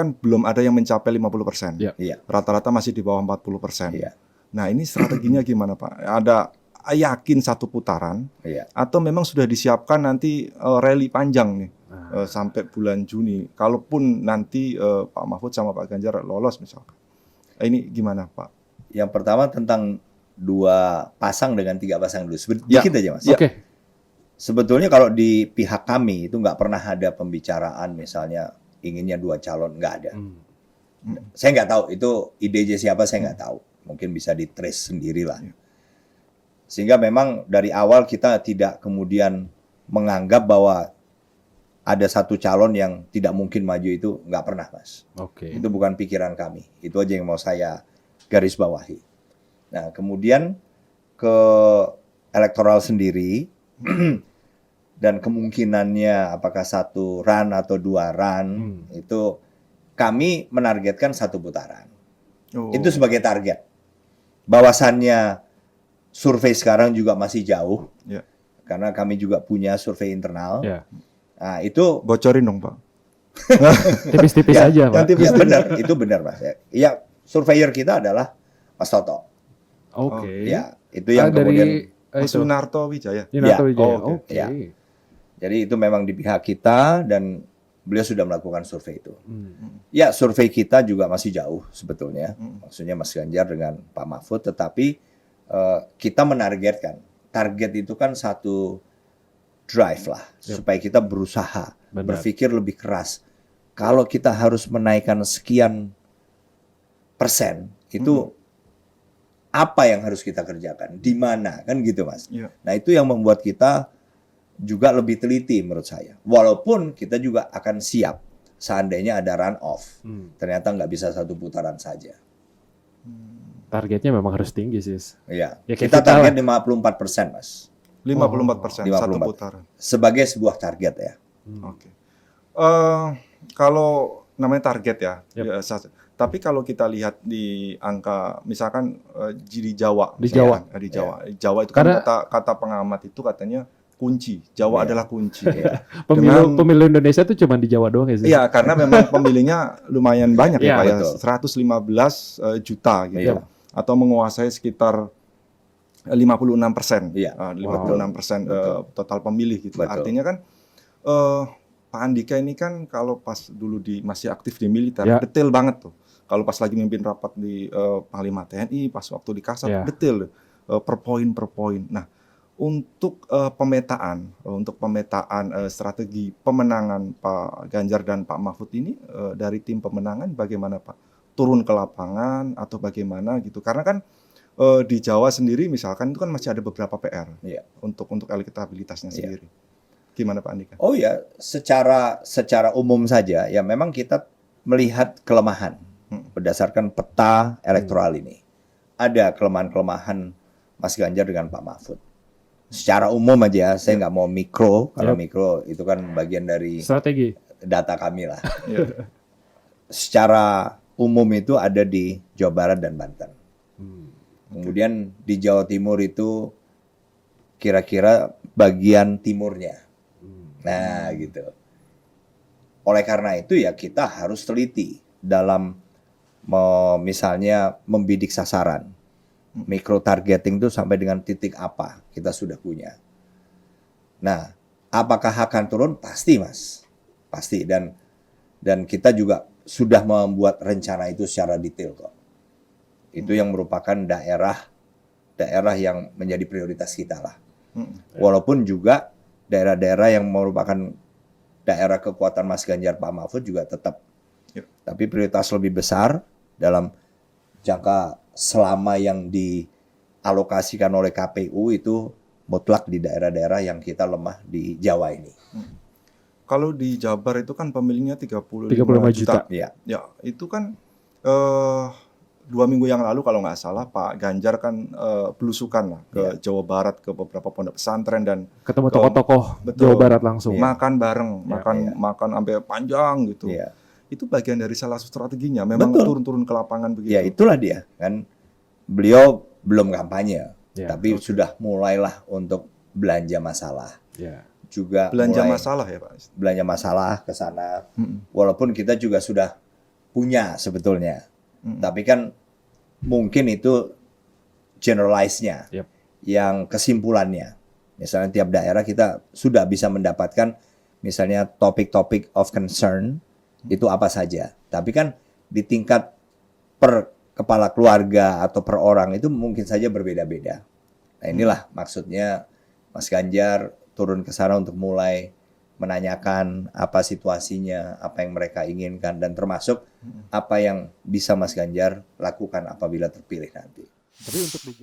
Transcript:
kan belum ada yang mencapai 50%. Iya. Rata-rata masih di bawah 40%. Iya. Nah, ini strateginya gimana, Pak? Ada yakin satu putaran Iya. atau memang sudah disiapkan nanti rally panjang nih sampai bulan Juni. Kalaupun nanti Pak Mahfud sama Pak Ganjar lolos misalkan. Ini gimana, Pak? Yang pertama tentang 2 pasang dengan 3 pasang dulu. Sedikit aja, Mas. Oke. Sebetulnya kalau di pihak kami itu nggak pernah ada pembicaraan misalnya inginnya 2 calon, nggak ada. Saya nggak tahu itu ide siapa, saya nggak tahu. Mungkin bisa di-trace sendirilah. Sehingga memang dari awal kita tidak kemudian menganggap bahwa ada satu calon yang tidak mungkin maju, itu nggak pernah, Mas. Oke. Itu bukan pikiran kami. Itu aja yang mau saya garis bawahi. Nah, kemudian ke elektoral sendiri dan kemungkinannya apakah 1 run atau 2 run, itu kami menargetkan 1 putaran. Itu sebagai target. Bahwasannya survei sekarang juga masih jauh, karena kami juga punya survei internal. Nah, itu bocorin dong, Pak. Tipis-tipis aja, Pak. Ya, benar, itu benar, Mas. Ya, surveyor kita adalah Mas Toto. Oke. Ya, itu yang kemudian Mas Yunarto Wijaya. Yunarto Wijaya. Oke. Ya. Jadi itu memang di pihak kita dan beliau sudah melakukan survei itu. Ya, survei kita juga masih jauh sebetulnya. Maksudnya Mas Ganjar dengan Pak Mahfud, tetapi kita menargetkan. Target itu kan satu drive lah, supaya kita berusaha, berpikir lebih keras. Kalau kita harus menaikkan sekian persen, itu apa yang harus kita kerjakan? Di mana? Kan gitu, Mas. Nah, itu yang membuat kita juga lebih teliti menurut saya. Walaupun kita juga akan siap seandainya ada run off. Ternyata nggak bisa 1 putaran saja. Targetnya memang harus tinggi, Sis. Iya. Ya, kita target 54%, Mas. 54%, 1 putaran. Sebagai sebuah target ya. Oke. Kalau namanya target ya, tapi kalau kita lihat di angka, misalkan di Jawa. Di Jawa. Di Jawa. Jawa itu kan kata pengamat itu katanya kunci. Jawa adalah kunci. Pemilu Indonesia itu cuma di Jawa doang ya, Sis? Iya, karena memang pemilihnya lumayan banyak ya, Pak ya. Betul. 115 juta gitu. Atau menguasai sekitar 56%. 56% total pemilih gitu. Betul. Artinya kan Pak Andika ini kan kalau pas dulu masih aktif di militer, detail banget tuh. Kalau pas lagi mimpin rapat di Panglima TNI, pas waktu di Kasat, detail per poin. Nah, untuk pemetaan strategi pemenangan Pak Ganjar dan Pak Mahfud ini dari tim pemenangan bagaimana, Pak? Turun ke lapangan atau bagaimana gitu? Karena kan di Jawa sendiri misalkan itu kan masih ada beberapa PR untuk elektabilitasnya sendiri. Gimana Pak Andika? Oh ya, secara umum saja ya memang kita melihat kelemahan berdasarkan peta elektoral ini. Ada kelemahan-kelemahan Mas Ganjar dengan Pak Mahfud. Secara umum aja, saya nggak mau mikro, karena mikro itu kan bagian dari strategi data kami lah. Secara umum itu ada di Jawa Barat dan Banten. Kemudian di Jawa Timur itu kira-kira bagian timurnya. Nah, gitu. Oleh karena itu ya kita harus teliti dalam misalnya membidik sasaran. Micro targeting itu sampai dengan titik apa kita sudah punya. Nah, apakah akan turun? Pasti, Mas. Pasti. Dan kita juga sudah membuat rencana itu secara detail kok. Itu yang merupakan daerah yang menjadi prioritas kita lah. Walaupun juga daerah-daerah yang merupakan daerah kekuatan Mas Ganjar Pak Mahfud juga tetap. Tapi prioritas lebih besar dalam jangka selama yang dialokasikan oleh KPU itu mutlak di daerah-daerah yang kita lemah di Jawa ini. Kalau di Jabar itu kan pemilihnya 35 juta. Ya, itu kan 2 minggu yang lalu kalau nggak salah Pak Ganjar kan belusukan lah ke Jawa Barat, ke beberapa pondok pesantren dan ketemu tokoh-tokoh Jawa Barat langsung. Makan bareng, makan sampai panjang gitu. Itu bagian dari salah satu strateginya. Memang turun-turun ke lapangan begitu. Ya itulah dia kan. Beliau belum kampanye, tapi sudah mulailah untuk belanja masalah. Juga belanja masalah ya Pak. Belanja masalah ke sana. Walaupun kita juga sudah punya sebetulnya. Tapi kan mungkin itu generalize-nya, yang kesimpulannya. Misalnya tiap daerah kita sudah bisa mendapatkan misalnya topik-topik of concern itu apa saja. Tapi kan di tingkat per kepala keluarga atau per orang itu mungkin saja berbeda-beda. Nah inilah maksudnya Mas Ganjar turun ke sana untuk mulai menanyakan apa situasinya, apa yang mereka inginkan, dan termasuk apa yang bisa Mas Ganjar lakukan apabila terpilih nanti. Tapi untuk di